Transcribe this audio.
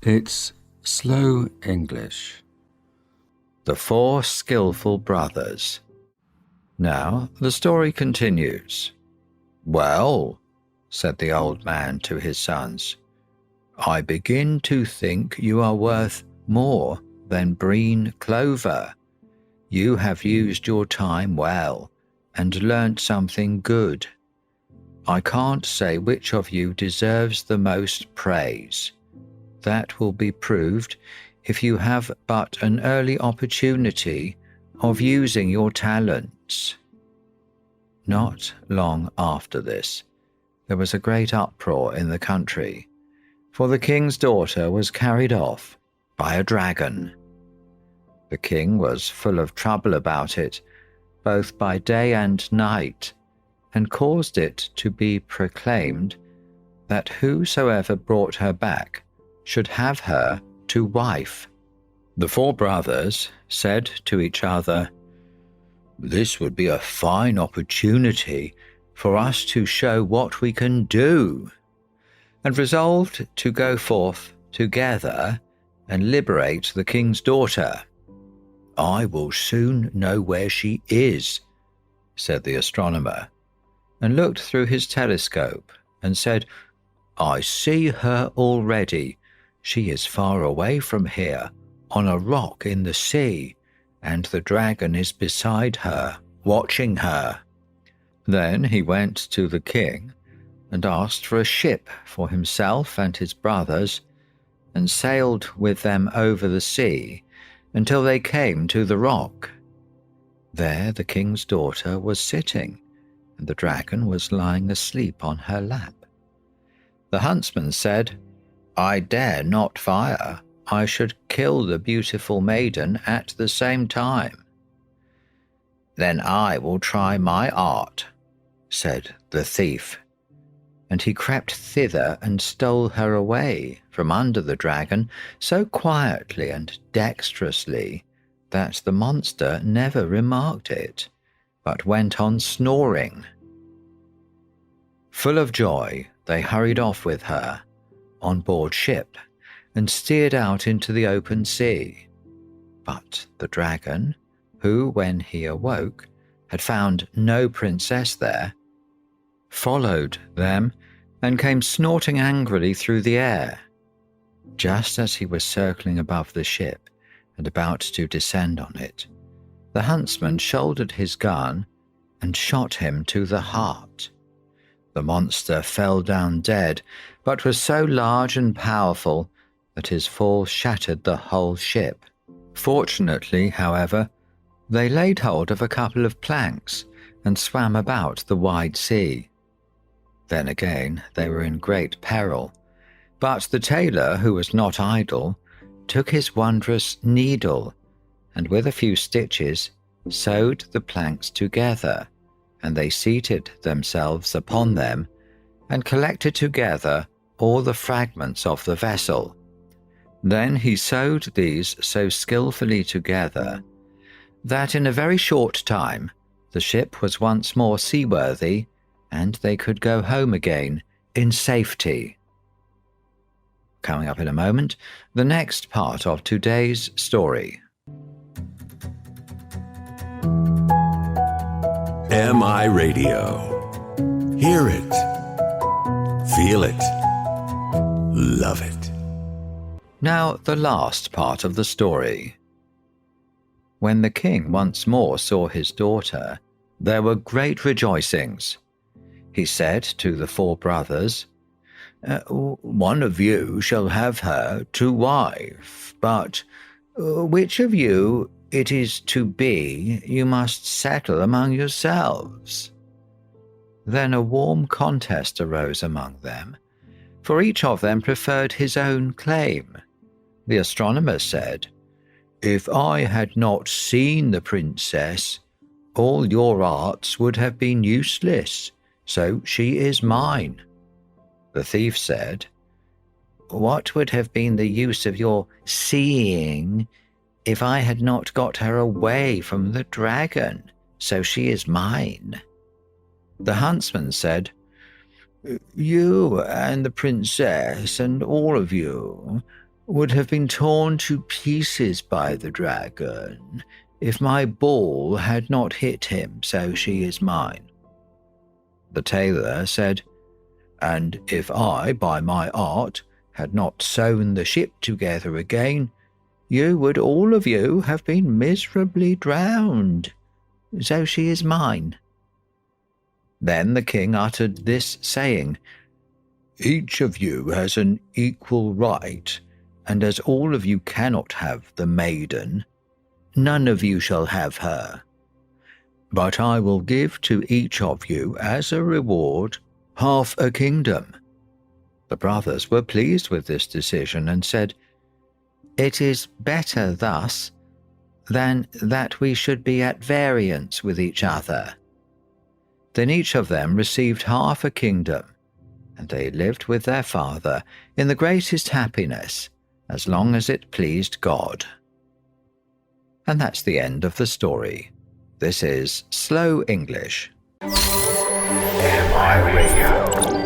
It's slow English. The Four Skillful Brothers. Now the story continues. "Well," said the old man to his sons, "I begin to think you are worth more than green clover. You have used your time well and learnt something good. I can't say which of you deserves the most praise. That will be proved if you have but an early opportunity of using your talents." Not long after this, there was a great uproar in the country, for the king's daughter was carried off by a dragon. The king was full of trouble about it, both by day and night, and caused it to be proclaimed that whosoever brought her back should have her to wife. The four brothers said to each other, "This would be a fine opportunity for us to show what we can do," and resolved to go forth together and liberate the king's daughter. "I will soon know where she is," said the astronomer, and looked through his telescope and said, "I see her already. She is far away from here, on a rock in the sea, and the dragon is beside her, watching her." Then he went to the king and asked for a ship for himself and his brothers, and sailed with them over the sea until they came to the rock. There the king's daughter was sitting, and the dragon was lying asleep on her lap. The huntsman said, "I dare not fire. I should kill the beautiful maiden at the same time." "Then I will try my art," said the thief, and he crept thither and stole her away from under the dragon so quietly and dexterously that the monster never remarked it, but went on snoring. Full of joy, they hurried off with her on board ship and steered out into the open sea. But the dragon, who, when he awoke, had found no princess there, followed them and came snorting angrily through the air. Just as he was circling above the ship and about to descend on it, the huntsman shouldered his gun and shot him to the heart. The monster fell down dead, but was so large and powerful that his fall shattered the whole ship. Fortunately, however, they laid hold of a couple of planks and swam about the wide sea. Then again they were in great peril, but the tailor, who was not idle, took his wondrous needle and with a few stitches sewed the planks together, and they seated themselves upon them and collected together all the fragments of the vessel. Then he sewed these so skillfully together that in a very short time the ship was once more seaworthy, and they could go home again in safety. Coming up in a moment, the next part of today's story. MI Radio. Hear it. Feel it. Love it. Now the last part of the story. When the king once more saw his daughter, there were great rejoicings. He said to the four brothers, "One of you shall have her to wife, but which of you it is to be, you must settle among yourselves." Then a warm contest arose among them, for each of them preferred his own claim. The astronomer said, "If I had not seen the princess, all your arts would have been useless, so she is mine." The thief said, "What would have been the use of your seeing if I had not got her away from the dragon, so she is mine?" The huntsman said, "You and the princess and all of you, would have been torn to pieces by the dragon if my ball had not hit him, so she is mine. The tailor said, and if I, by my art, had not sewn the ship together again, you would all of you have been miserably drowned, so she is mine. Then the king uttered this saying, each of you has an equal right, and as all of you cannot have the maiden, none of you shall have her. But I will give to each of you as a reward half a kingdom. The brothers were pleased with this decision and said, it is better thus than that we should be at variance with each other. Then each of them received half a kingdom, and they lived with their father in the greatest happiness, as long as it pleased God. And that's the end of the story. This is Slow English. MI Radio.